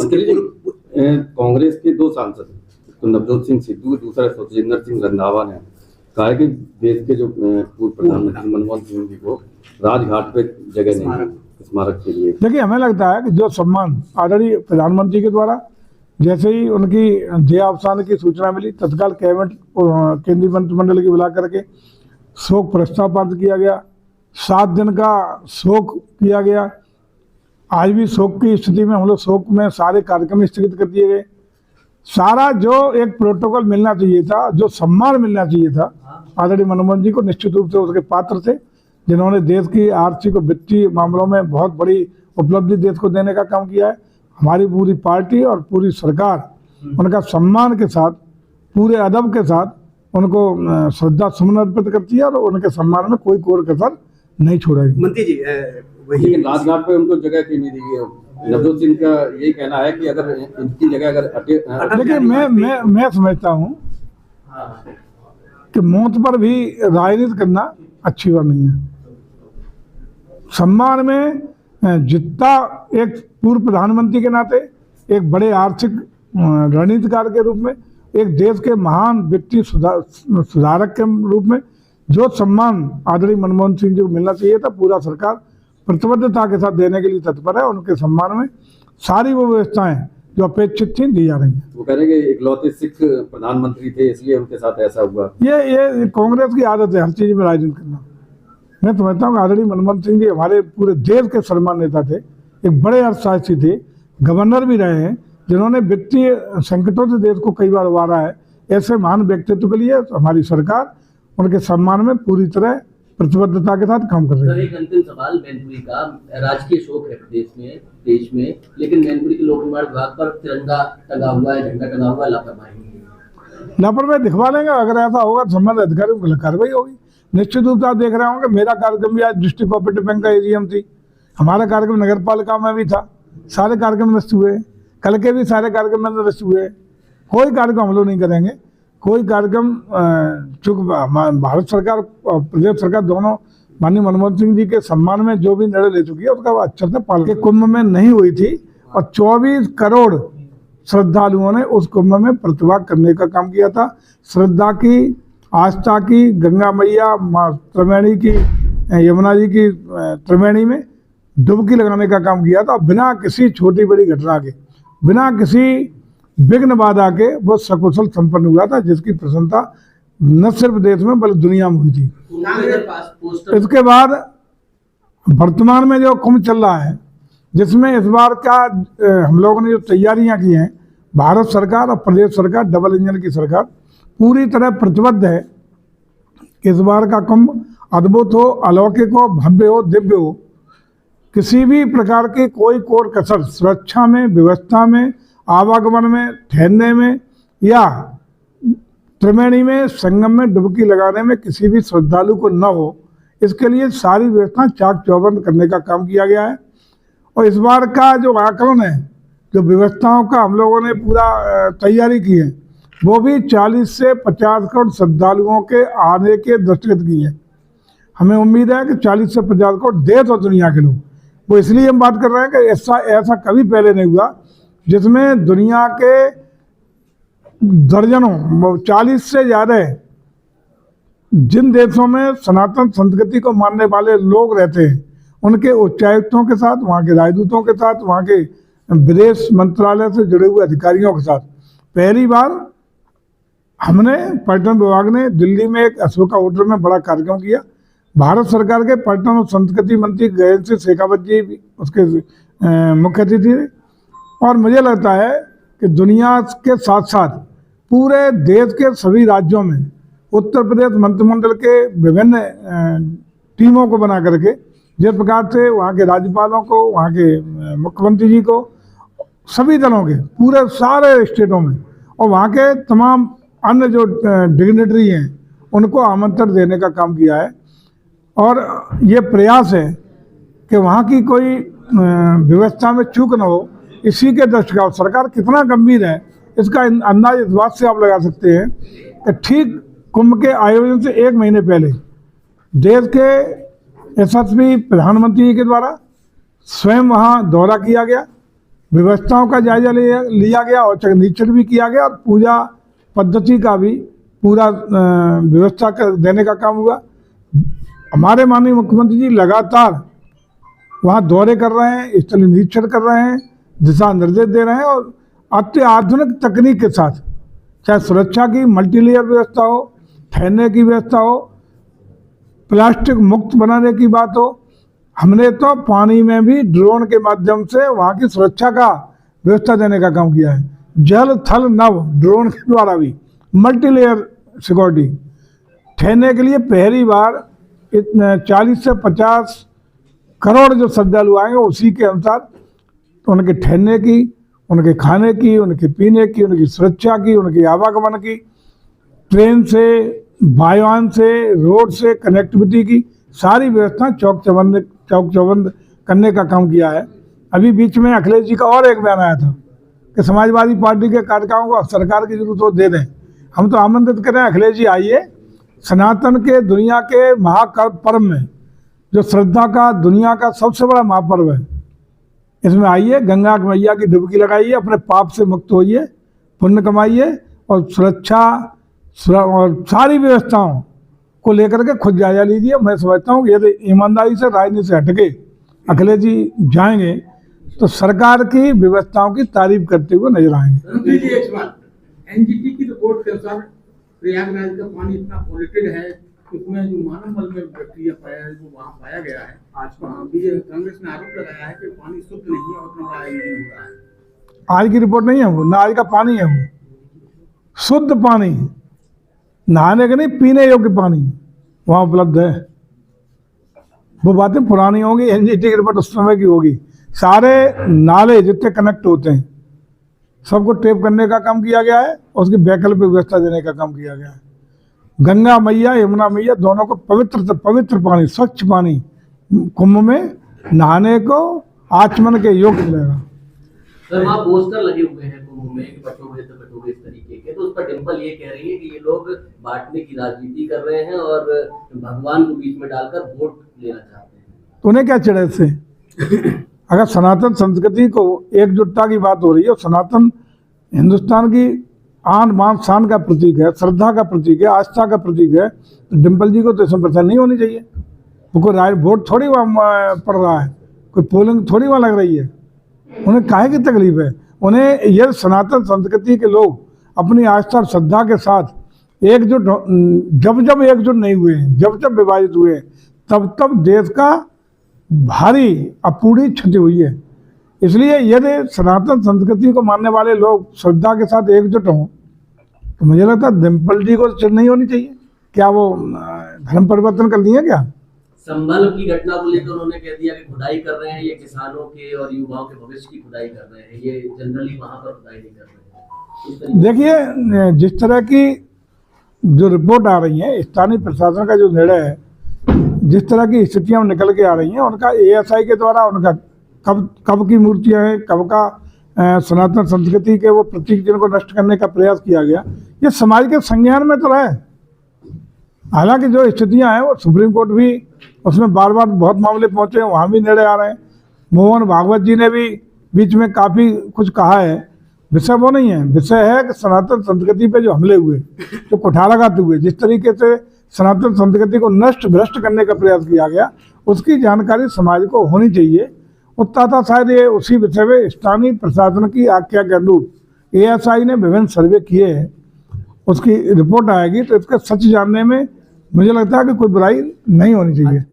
मंत्री जी, कांग्रेस के दो सांसद, तो नवजोत सिंह सिद्धू, दूसरा सुखजिंदर सिंह रंधावा ने कहा है कि देश के जो पूर्व प्रधानमंत्री मनमोहन सिंह जी को राजघाट पे जगह नहीं है स्मारक के लिए। देखिए, हमें लगता है कि जो सम्मान आदरणीय प्रधानमंत्री के द्वारा जैसे ही उनकी देहावसान की सूचना मिली, तत्काल कैबिनेट केंद्रीय मंत्रिमंडल की बुला करके शोक प्रस्ताव पारित किया गया। 7 दिन का शोक किया गया। आज भी शोक की स्थिति में हम लोग शोक में सारे कार्यक्रम स्थगित कर दिए गए। सारा जो एक प्रोटोकॉल मिलना चाहिए था, जो सम्मान मिलना चाहिए था आदरणीय मनमोहन जी को, निश्चित रूप से उसके पात्र थे, जिन्होंने देश की आर्थिक और वित्तीय मामलों में बहुत बड़ी उपलब्धि देश को देने का काम किया है। हमारी पूरी पार्टी और पूरी सरकार उनका सम्मान के साथ, पूरे अदब के साथ उनको श्रद्धा सुमन अर्पित करती है और उनके सम्मान में कोई कोर कसर नहीं छोड़ेगी। मंत्री जी, वही राजघाट पे उनको जगह क्यों नहीं दी गई? नवजोत सिंह का यही कहना है कि अगर इनकी जगह अगर देखिए, मैं समझता हूँ कि मौत पर भी राजनीति करना अच्छी बात नहीं है। सम्मान में जितना एक पूर्व प्रधानमंत्री के नाते, एक बड़े आर्थिक रणनीतिकार के रूप में, एक देश के महान व्यक्ति सुधारक के रूप में जो सम्मान आदरणीय मनमोहन सिंह जी को मिलना चाहिए था, पूरा सरकार प्रतिबद्धता के साथ देने के लिए तत्पर है। उनके सम्मान में सारी वो व्यवस्थाएं जो अपेक्षित थी दी जा रही हैं। वो कह रहे हैं कि इकलौते सिख प्रधानमंत्री थे, इसलिए उनके साथ ऐसा हुआ। ये कांग्रेस की आदत है हर चीज में राजनीति करना। मैं समझता हूँ आदरणीय मनमोहन सिंह जी हमारे पूरे देश के सम्मान नेता थे, एक बड़े अर्थशास्त्री थे, गवर्नर भी रहे हैं, जिन्होंने वित्तीय संकटों से देश को कई बार उबारा है। ऐसे महान व्यक्तित्व के लिए हमारी सरकार उनके सम्मान में पूरी तरह प्रतिबद्धता के साथ काम कर रही है। एक अंतिम सवाल, मैनपुरी का राजकीय शोक है देश में, लेकिन मैनपुरी के लोक निर्माण विभाग पर तिरंगा टंगा हुआ है, झंडा टंगा हुआ है, लापरवाही दिखवा लेंगे। अगर ऐसा होगा तो संबंधित अधिकारियों को कार्रवाई होगी। निश्चित रूप से आप देख रहे होंगे, मेरा कार्यक्रम भी आज डिस्ट्रिक्ट कोऑपरेटिव बैंक का एजीएम थी, हमारा कार्यक्रम नगर पालिका में भी था, सारे कार्यक्रम नष्ट हुए। कल के भी सारे कार्यक्रम में नष्ट हुए। कोई कार्यक्रम हम लोग नहीं करेंगे। कोई कार्यक्रम चूँकि भारत सरकार और प्रदेश सरकार दोनों माननीय मनमोहन सिंह जी के सम्मान में जो भी निर्णय ले चुकी है उसका अच्छे से पालन। कुंभ में नहीं हुई थी और 24 करोड़ श्रद्धालुओं ने उस कुंभ में प्रतिभाग करने का काम किया था। श्रद्धा की, आस्था की, गंगा मैया माँ त्रिवेणी की, यमुना जी की त्रिवेणी में डुबकी लगाने का काम किया था, बिना किसी छोटी बड़ी घटना के, बिना किसी विघ्न बाधा के वो सकुशल संपन्न हुआ था, जिसकी प्रसन्नता न सिर्फ देश में बल्कि दुनिया में हुई थी। इसके बाद वर्तमान में जो कुंभ चल रहा है, जिसमें इस बार का हम लोगों ने जो तैयारियां की हैं, भारत सरकार और प्रदेश सरकार, डबल इंजन की सरकार पूरी तरह प्रतिबद्ध है। इस बार का कुंभ अद्भुत हो, अलौकिक हो, भव्य हो, दिव्य हो। किसी भी प्रकार की कोई कोर कसर सुरक्षा में, व्यवस्था में, आवागमन में, ठहरने में या त्रिवेणी में संगम में डुबकी लगाने में किसी भी श्रद्धालु को न हो, इसके लिए सारी व्यवस्था चाक चौबंद करने का काम किया गया है। और इस बार का जो आकलन है, जो व्यवस्थाओं का हम लोगों ने पूरा तैयारी की है, वो भी 40 से 50 करोड़ श्रद्धालुओं के आने के दृष्टिगत की है। हमें उम्मीद है कि 40 से 50 करोड़ देश और दुनिया के लोग, वो इसलिए हम बात कर रहे हैं कि ऐसा कभी पहले नहीं हुआ जिसमें दुनिया के दर्जनों, 40 से ज़्यादा जिन देशों में सनातन संस्कृति को मानने वाले लोग रहते हैं, उनके उच्चायुक्तों के साथ, वहाँ के राजदूतों के साथ, वहाँ के विदेश मंत्रालय से जुड़े हुए अधिकारियों के साथ पहली बार हमने पर्यटन विभाग ने दिल्ली में एक अशोका होटल में बड़ा कार्यक्रम किया। भारत सरकार के पर्यटन और संस्कृति मंत्री गजेंद्र सिंह शेखावत जी उसके मुख्य अतिथि थे। और मुझे लगता है कि दुनिया के साथ साथ पूरे देश के सभी राज्यों में उत्तर प्रदेश मंत्रिमंडल के विभिन्न टीमों को बना करके, जिस प्रकार से वहाँ के राज्यपालों को, वहाँ के मुख्यमंत्री जी को, सभी दलों के पूरे सारे स्टेटों में और वहाँ के तमाम अन्य जो डिग्नेटरी हैं उनको आमंत्रण देने का काम किया है। और ये प्रयास है कि वहाँ की कोई व्यवस्था में चूक न हो। इसी के दृष्टिगत सरकार कितना गंभीर है, इसका अंदाज इस बात से आप लगा सकते हैं कि ठीक कुंभ के आयोजन से 1 महीने पहले देश के यशस्वी प्रधानमंत्री के द्वारा स्वयं वहाँ दौरा किया गया। व्यवस्थाओं का जायजा लिया गया और निरीक्षण भी किया गया और पूजा पद्धति का भी पूरा व्यवस्था देने का काम हुआ। हमारे माननीय मुख्यमंत्री जी लगातार वहाँ दौरे कर रहे हैं, स्थल निरीक्षण कर रहे हैं, दिशा निर्देश दे रहे हैं और अत्याधुनिक तकनीक के साथ, चाहे सुरक्षा की मल्टीलेयर व्यवस्था हो, ठहरने की व्यवस्था हो, प्लास्टिक मुक्त बनाने की बात हो, हमने तो पानी में भी ड्रोन के माध्यम से वहाँ की सुरक्षा का व्यवस्था देने का काम किया है। जल थल नभ ड्रोन के द्वारा भी मल्टीलेयर सिक्योरिटी। ठहरने के लिए पहली बार 40 से 50 करोड़ जो श्रद्धालु आएंगे उसी के अनुसार उनके ठहरने की, उनके खाने की, उनके पीने की, उनकी सुरक्षा की, उनके आवागमन की, ट्रेन से, वायुयान से, रोड से कनेक्टिविटी की सारी व्यवस्था चौक चौबंद करने का काम किया है। अभी बीच में अखिलेश जी का और एक बयान आया था कि समाजवादी पार्टी के कार्यकर्ताओं को सरकार की जरूरत हो दे दें। हम तो आमंत्रित कर रहे हैं, अखिलेश जी आइए, सनातन के दुनिया के महापर्व में जो श्रद्धा का दुनिया का सबसे बड़ा महापर्व है, इसमें आइए, गंगा मैया की डुबकी लगाइए, अपने पाप से मुक्त होइए, पुण्य कमाइए और सुरक्षा और सारी व्यवस्थाओं को लेकर के खुद जायजा लीजिए। मैं समझता हूँ कि यदि ईमानदारी से राजनीति से हटके अखिलेश जी जाएंगे तो सरकार की व्यवस्थाओं की तारीफ करते हुए नजर आएंगे। जी एक सवाल, एनजीटी की रिपोर्ट के अनुसार प्रयागराज का पानी इतना पॉल्यूटेड है कि उसमें जो मानव मल में बैक्टीरिया पाया है वो वहाँ पाया गया है। आज कांग्रेस ने आरोप लगाया है कि पानी शुद्ध नहीं है और उतना बड़ा इंजन हो रहा है। आज की रिपोर्ट नहीं है वो, ना आज का पानी है वो, शुद्ध पानी, नहाने के नहीं पीने योग्य पानी वहाँ उपलब्ध है। वो बातें पुरानी होंगी, एनजीटी की रिपोर्ट उस समय की होगी। सारे नाले जितने कनेक्ट होते हैं सबको टेप करने का काम किया गया है और उसकी वैकल्पिक व्यवस्था देने का काम किया गया है। गंगा मैया, यमुना मैया दोनों को पवित्र पानी, स्वच्छ पानी कुंभ में नहाने को आचमन के योग्य मिलेगा। सर वहाँ पोस्टर लगे हुए हैं कुंभ में कि बटोगे तो बटोगे इस तरीके के, तो उस पर डिम्पल ये कह रही है कि ये लोग बांटने की राजनीति कर रहे हैं और भगवान को बीच में डालकर वोट लेना चाहते हैं। तो उन्हें क्या चिढ़े इससे? अगर सनातन संस्कृति को एकजुटता की बात हो रही है, सनातन हिंदुस्तान की आन बान शान का प्रतीक है, श्रद्धा का प्रतीक है, आस्था का प्रतीक है, तो डिम्पल जी को तो इसमें परेशानी नहीं होनी चाहिए। वो कोई वोट थोड़ी वहाँ पड़ रहा है, कोई पोलिंग थोड़ी वहाँ लग रही है। उन्हें काहे की तकलीफ है? उन्हें यह सनातन संस्कृति के लोग अपनी आस्था और श्रद्धा के साथ एकजुट, जब एकजुट नहीं हुए हैं, जब विभाजित हुए हैं, तब देश का भारी अपूरी क्षति हुई है। इसलिए यदि सनातन संस्कृति को मानने वाले लोग श्रद्धा के साथ एकजुट हों तो मुझे लगता है डिम्पल जी को चिढ़ नहीं होनी चाहिए। क्या वो धर्म परिवर्तन कर लिए क्या? संभल की घटना को लेकर उन्होंने कह दिया कि खुदाई कर रहे हैं, ये किसानों के और युवाओं के भविष्य की खुदाई कर रहे हैं, ये जनरली वहां पर खुदाई नहीं कर रहे हैं। देखिए, जिस तरह की जो रिपोर्ट आ रही है, स्थानीय प्रशासन का जो निर्णय है, जिस तरह की स्थितियां निकल के आ रही हैं, उनका एएसआई के द्वारा उनका कब की मूर्तियां हैं, कब का सनातन संस्कृति के वो प्रतीक जिनको नष्ट करने का प्रयास किया गया, ये समाज के संज्ञान में तो रहे। हालांकि जो स्थितियां हैं वो सुप्रीम कोर्ट भी उसमें बार बार बहुत मामले पहुंचे हैं, वहाँ भी निर्णय आ रहे हैं। मोहन भागवत जी ने भी बीच में काफ़ी कुछ कहा है। विषय वो नहीं है, विषय है कि सनातन संस्कृति पे जो हमले हुए, जो कुठाराघात हुए, जिस तरीके से सनातन संस्कृति को नष्ट भ्रष्ट करने का प्रयास किया गया, उसकी जानकारी समाज को होनी चाहिए। उत्ता शायद ये उसी विषय में स्थानीय प्रशासन की आज्ञा के अनुरूप एएसआई ने विभिन्न सर्वे किए हैं, उसकी रिपोर्ट आएगी तो इसका सच जानने में मुझे लगता है कि कोई बुराई नहीं होनी चाहिए।